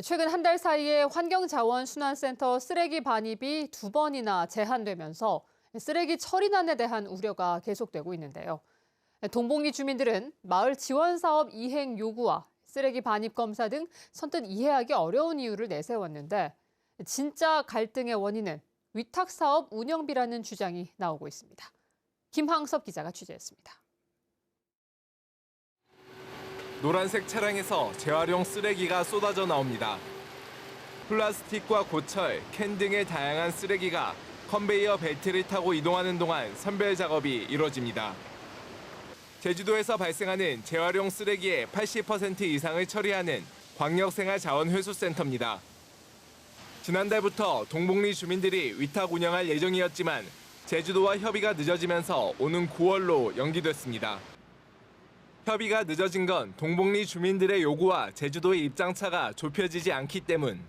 최근 한 달 사이에 환경자원순환센터 쓰레기 반입이 2번이나 제한되면서 쓰레기 처리난에 대한 우려가 계속되고 있는데요. 동봉리 주민들은 마을 지원 사업 이행 요구와 쓰레기 반입 검사 등 선뜻 이해하기 어려운 이유를 내세웠는데 진짜 갈등의 원인은 위탁 사업 운영비라는 주장이 나오고 있습니다. 김항섭 기자가 취재했습니다. 노란색 차량에서 재활용 쓰레기가 쏟아져 나옵니다. 플라스틱과 고철, 캔 등의 다양한 쓰레기가 컨베이어 벨트를 타고 이동하는 동안 선별 작업이 이루어집니다. 제주도에서 발생하는 재활용 쓰레기의 80% 이상을 처리하는 광역생활자원회수센터입니다. 지난달부터 동봉리 주민들이 위탁 운영할 예정이었지만 제주도와 협의가 늦어지면서 오는 9월로 연기됐습니다. 협의가 늦어진 건 동봉리 주민들의 요구와 제주도의 입장차가 좁혀지지 않기 때문.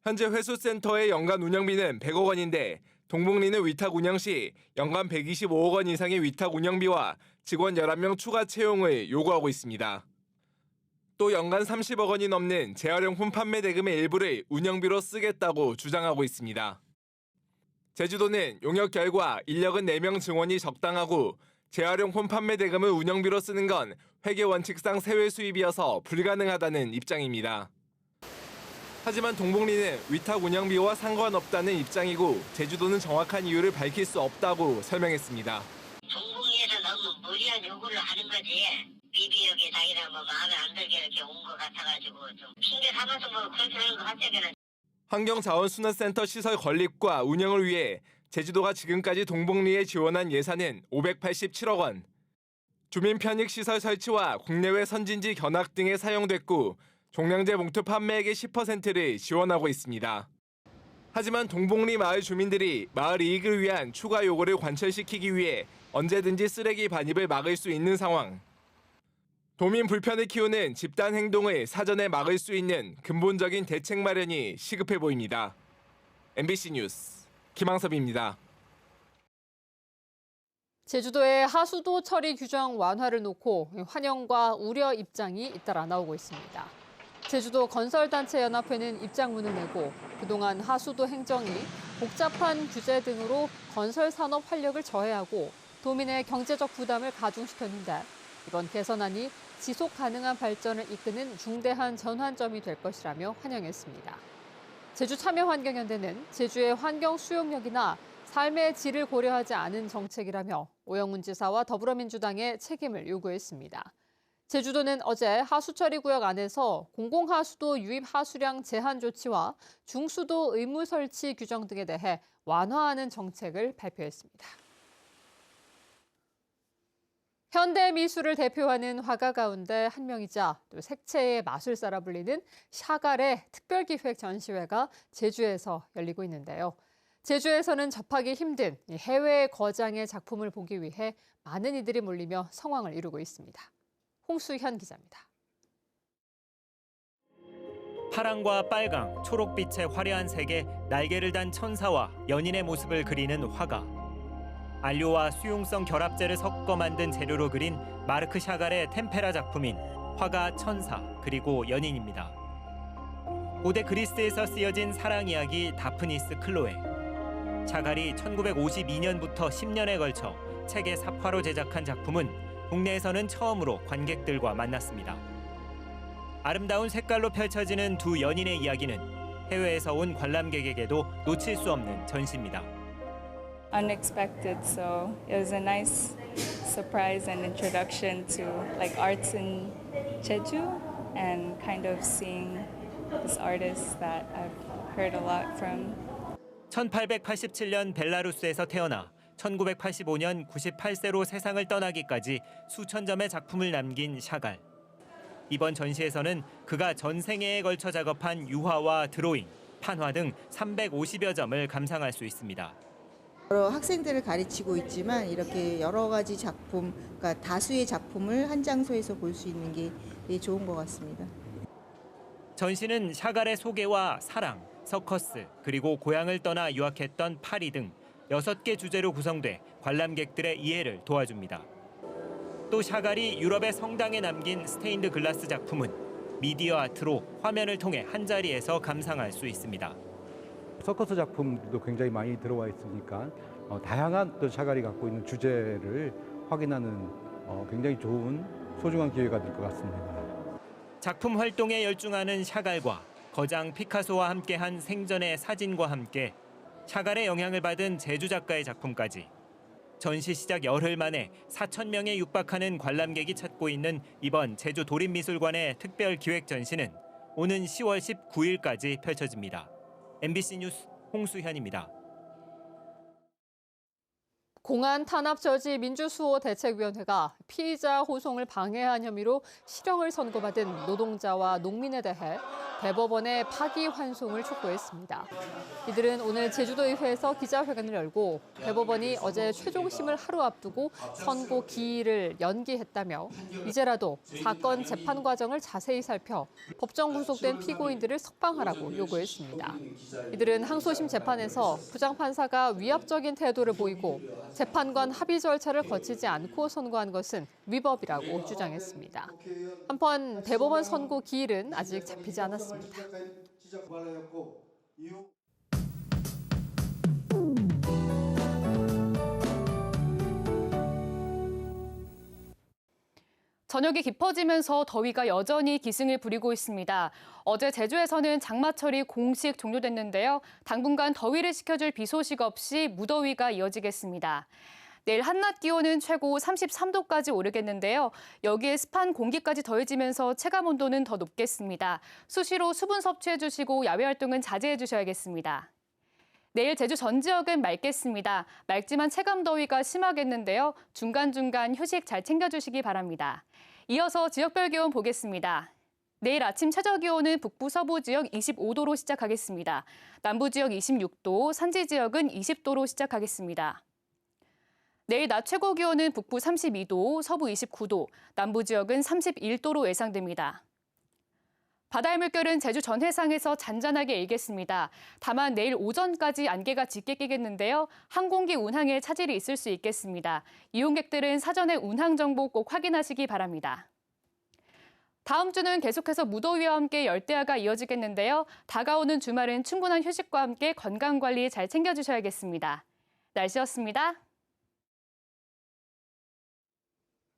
현재 회수센터의 연간 운영비는 100억 원인데 동봉리는 위탁 운영 시 연간 125억 원 이상의 위탁 운영비와 직원 11명 추가 채용을 요구하고 있습니다. 또 연간 30억 원이 넘는 재활용품 판매 대금의 일부를 운영비로 쓰겠다고 주장하고 있습니다. 제주도는 용역 결과 인력은 4명 증원이 적당하고 재활용품 판매 대금을 운영비로 쓰는 건 회계 원칙상 세외 수입이어서 불가능하다는 입장입니다. 하지만 동봉리는 위탁 운영비와 상관없다는 입장이고 제주도는 정확한 이유를 밝힐 수 없다고 설명했습니다. 동봉리에서 너무 무리한 요구를 하는 거지. 미비하게 자기가 마음에 안 들게 이렇게 온 것 같아가지고 좀 핑계 삼아서 그렇게 하는 것 같아요. 환경자원순환센터 시설 건립과 운영을 위해 제주도가 지금까지 동봉리에 지원한 예산은 587억 원. 주민 편익 시설 설치와 국내외 선진지 견학 등에 사용됐고 종량제 봉투 판매액의 10%를 지원하고 있습니다. 하지만 동봉리 마을 주민들이 마을 이익을 위한 추가 요구를 관철시키기 위해 언제든지 쓰레기 반입을 막을 수 있는 상황. 도민 불편을 키우는 집단 행동을 사전에 막을 수 있는 근본적인 대책 마련이 시급해 보입니다. MBC 뉴스 김항섭입니다. 제주도의 하수도 처리 규정 완화를 놓고 환영과 우려 입장이 잇따라 나오고 있습니다. 제주도 건설단체연합회는 입장문을 내고 그동안 하수도 행정이 복잡한 규제 등으로 건설 산업 활력을 저해하고 도민의 경제적 부담을 가중시켰는데 이번 개선안이 지속 가능한 발전을 이끄는 중대한 전환점이 될 것이라며 환영했습니다. 제주참여환경연대는 제주의 환경 수용력이나 삶의 질을 고려하지 않은 정책이라며 오영훈 지사와 더불어민주당의 책임을 요구했습니다. 제주도는 어제 하수처리구역 안에서 공공하수도 유입 하수량 제한 조치와 중수도 의무 설치 규정 등에 대해 완화하는 정책을 발표했습니다. 현대미술을 대표하는 화가 가운데 한 명이자 또 색채의 마술사라 불리는 샤갈의 특별기획 전시회가 제주에서 열리고 있는데요. 제주에서는 접하기 힘든 해외 거장의 작품을 보기 위해 많은 이들이 몰리며 성황을 이루고 있습니다. 홍수현 기자입니다. 파랑과 빨강, 초록빛의 화려한 색에 날개를 단 천사와 연인의 모습을 그리는 화가. 안료와 수용성 결합제를 섞어 만든 재료로 그린 마르크 샤갈의 템페라 작품인 화가 천사 그리고 연인입니다. 고대 그리스에서 쓰여진 사랑 이야기 다프니스 클로에. 샤갈이 1952년부터 10년에 걸쳐 책의 삽화로 제작한 작품은 국내에서는 처음으로 관객들과 만났습니다. 아름다운 색깔로 펼쳐지는 두 연인의 이야기는 해외에서 온 관람객에게도 놓칠 수 없는 전시입니다. Unexpected, so it was a nice surprise and introduction to like arts in Jeju and kind of seeing this artist that I've heard a lot from. 1887년 벨라루스에서 태어나 1985년 98세로 세상을 떠나기까지 수천 점의 작품을 남긴 샤갈. 이번 전시에서는 그가 전생애에 걸쳐 작업한 유화와 드로잉, 판화 등 350여 점을 감상할 수 있습니다. 여러 학생들을 가르치고 있지만 이렇게 여러 가지 작품, 그러니까 다수의 작품을 한 장소에서 볼 수 있는 게 되게 좋은 것 같습니다. 전시는 샤갈의 소개와 사랑, 서커스, 그리고 고향을 떠나 유학했던 파리 등 6개 주제로 구성돼 관람객들의 이해를 도와줍니다. 또 샤갈이 유럽의 성당에 남긴 스테인드 글라스 작품은 미디어 아트로 화면을 통해 한자리에서 감상할 수 있습니다. 서커스 작품도 굉장히 많이 들어와 있으니까 다양한 또 샤갈이 갖고 있는 주제를 확인하는 굉장히 좋은 소중한 기회가 될 것 같습니다. 작품 활동에 열중하는 샤갈과 거장 피카소와 함께한 생전의 사진과 함께 샤갈의 영향을 받은 제주 작가의 작품까지 전시 시작 열흘 만에 4,000명에 육박하는 관람객이 찾고 있는 이번 제주 도립미술관의 특별 기획 전시는 오는 10월 19일까지 펼쳐집니다. MBC 뉴스 홍수현입니다. 공안 탄압 저지 민주수호 대책위원회가 피의자 호송을 방해한 혐의로 실형을 선고받은 노동자와 농민에 대해 대법원에 파기환송을 촉구했습니다. 이들은 오늘 제주도의회에서 기자회견을 열고 대법원이 어제 최종심을 하루 앞두고 선고 기일을 연기했다며 이제라도 사건 재판 과정을 자세히 살펴 법정 구속된 피고인들을 석방하라고 요구했습니다. 이들은 항소심 재판에서 부장판사가 위압적인 태도를 보이고 재판관 합의 절차를 거치지 않고 선고한 것은 위법이라고 주장했습니다. 한편 대법원 선고 기일은 아직 잡히지 않았습니다. 저녁이 깊어지면서 더위가 여전히 기승을 부리고 있습니다. 어제 제주에서는 장마철이 공식 종료됐는데요. 당분간 더위를 식혀줄 비 소식 없이 무더위가 이어지겠습니다. 내일 한낮 기온은 최고 33도까지 오르겠는데요. 여기에 습한 공기까지 더해지면서 체감 온도는 더 높겠습니다. 수시로 수분 섭취해 주시고 야외 활동은 자제해 주셔야겠습니다. 내일 제주 전 지역은 맑겠습니다. 맑지만 체감 더위가 심하겠는데요. 중간중간 휴식 잘 챙겨주시기 바랍니다. 이어서 지역별 기온 보겠습니다. 내일 아침 최저 기온은 북부 서부 지역 25도로 시작하겠습니다. 남부 지역 26도, 산지 지역은 20도로 시작하겠습니다. 내일 낮 최고 기온은 북부 32도, 서부 29도, 남부 지역은 31도로 예상됩니다. 바다의 물결은 제주 전 해상에서 잔잔하게 일겠습니다. 다만 내일 오전까지 안개가 짙게 끼겠는데요. 항공기 운항에 차질이 있을 수 있겠습니다. 이용객들은 사전에 운항 정보 꼭 확인하시기 바랍니다. 다음 주는 계속해서 무더위와 함께 열대야가 이어지겠는데요. 다가오는 주말은 충분한 휴식과 함께 건강관리 잘 챙겨주셔야겠습니다. 날씨였습니다.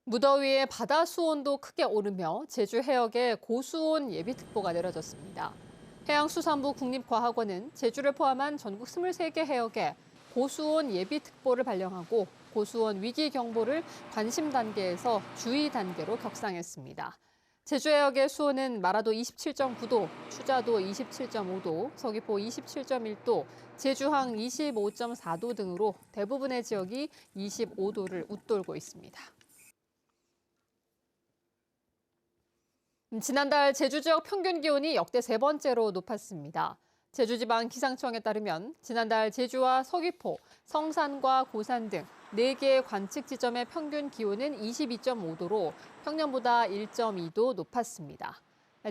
무더위에 바다 수온도 크게 오르며 제주 해역에 고수온 예비특보가 내려졌습니다. 해양수산부 국립과학원은 제주를 포함한 전국 23개 해역에 고수온 예비특보를 발령하고 고수온 위기경보를 관심 단계에서 주의 단계로 격상했습니다. 제주 해역의 수온은 마라도 27.9도, 추자도 27.5도, 서귀포 27.1도, 제주항 25.4도 등으로 대부분의 지역이 25도를 웃돌고 있습니다. 지난달 제주 지역 평균 기온이 역대 세 번째로 높았습니다. 제주지방기상청에 따르면 지난달 제주와 서귀포, 성산과 고산 등 4개의 관측 지점의 평균 기온은 22.5도로 평년보다 1.2도 높았습니다.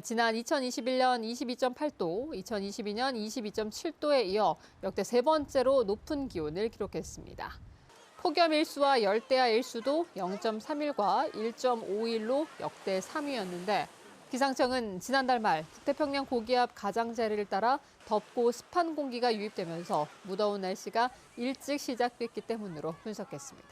지난 2021년 22.8도, 2022년 22.7도에 이어 역대 세 번째로 높은 기온을 기록했습니다. 폭염 일수와 열대야 일수도 0.31과 1.51로 역대 3위였는데 기상청은 지난달 말 북태평양 고기압 가장자리를 따라 덥고 습한 공기가 유입되면서 무더운 날씨가 일찍 시작됐기 때문으로 분석했습니다.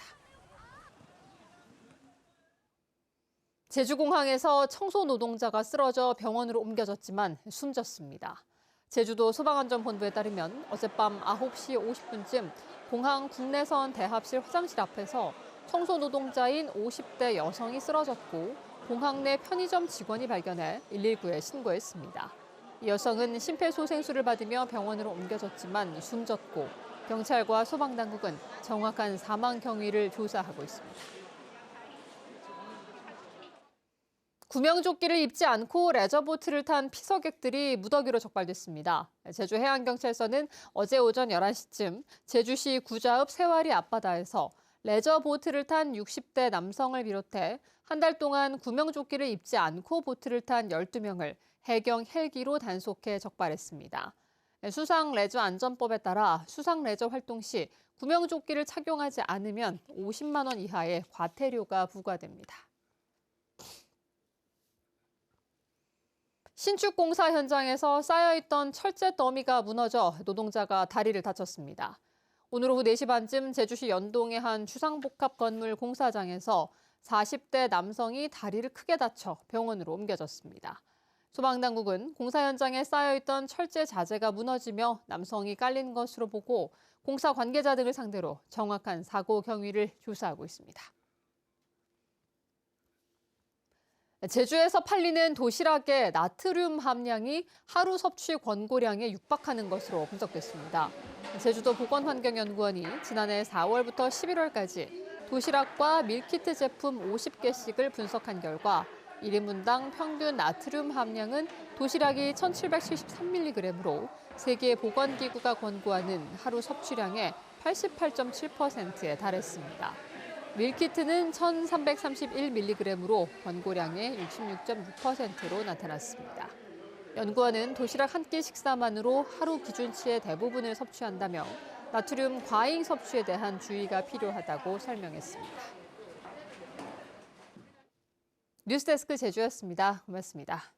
제주공항에서 청소 노동자가 쓰러져 병원으로 옮겨졌지만 숨졌습니다. 제주도 소방안전본부에 따르면 어젯밤 9시 50분쯤 공항 국내선 대합실 화장실 앞에서 청소 노동자인 50대 여성이 쓰러졌고 공항 내 편의점 직원이 발견해 119에 신고했습니다. 이 여성은 심폐소생술을 받으며 병원으로 옮겨졌지만 숨졌고 경찰과 소방당국은 정확한 사망 경위를 조사하고 있습니다. 구명조끼를 입지 않고 레저보트를 탄 피서객들이 무더기로 적발됐습니다. 제주 해양경찰서는 어제 오전 11시쯤 제주시 구자읍 세와리 앞바다에서 레저보트를 탄 60대 남성을 비롯해 한 달 동안 구명조끼를 입지 않고 보트를 탄 12명을 해경 헬기로 단속해 적발했습니다. 수상 레저 안전법에 따라 수상 레저 활동 시 구명조끼를 착용하지 않으면 50만 원 이하의 과태료가 부과됩니다. 신축 공사 현장에서 쌓여있던 철제 더미가 무너져 노동자가 다리를 다쳤습니다. 오늘 오후 4시 반쯤 제주시 연동의 한 주상복합 건물 공사장에서 40대 남성이 다리를 크게 다쳐 병원으로 옮겨졌습니다. 소방당국은 공사 현장에 쌓여있던 철제 자재가 무너지며 남성이 깔린 것으로 보고 공사 관계자 등을 상대로 정확한 사고 경위를 조사하고 있습니다. 제주에서 팔리는 도시락의 나트륨 함량이 하루 섭취 권고량에 육박하는 것으로 분석됐습니다. 제주도 보건환경연구원이 지난해 4월부터 11월까지 도시락과 밀키트 제품 50개씩을 분석한 결과 1인분당 평균 나트륨 함량은 도시락이 1773mg으로 세계 보건기구가 권고하는 하루 섭취량의 88.7%에 달했습니다. 밀키트는 1331mg으로 권고량의 66.6%로 나타났습니다. 연구원은 도시락 한 끼 식사만으로 하루 기준치의 대부분을 섭취한다며 나트륨 과잉 섭취에 대한 주의가 필요하다고 설명했습니다. 뉴스데스크 제주였습니다. 고맙습니다.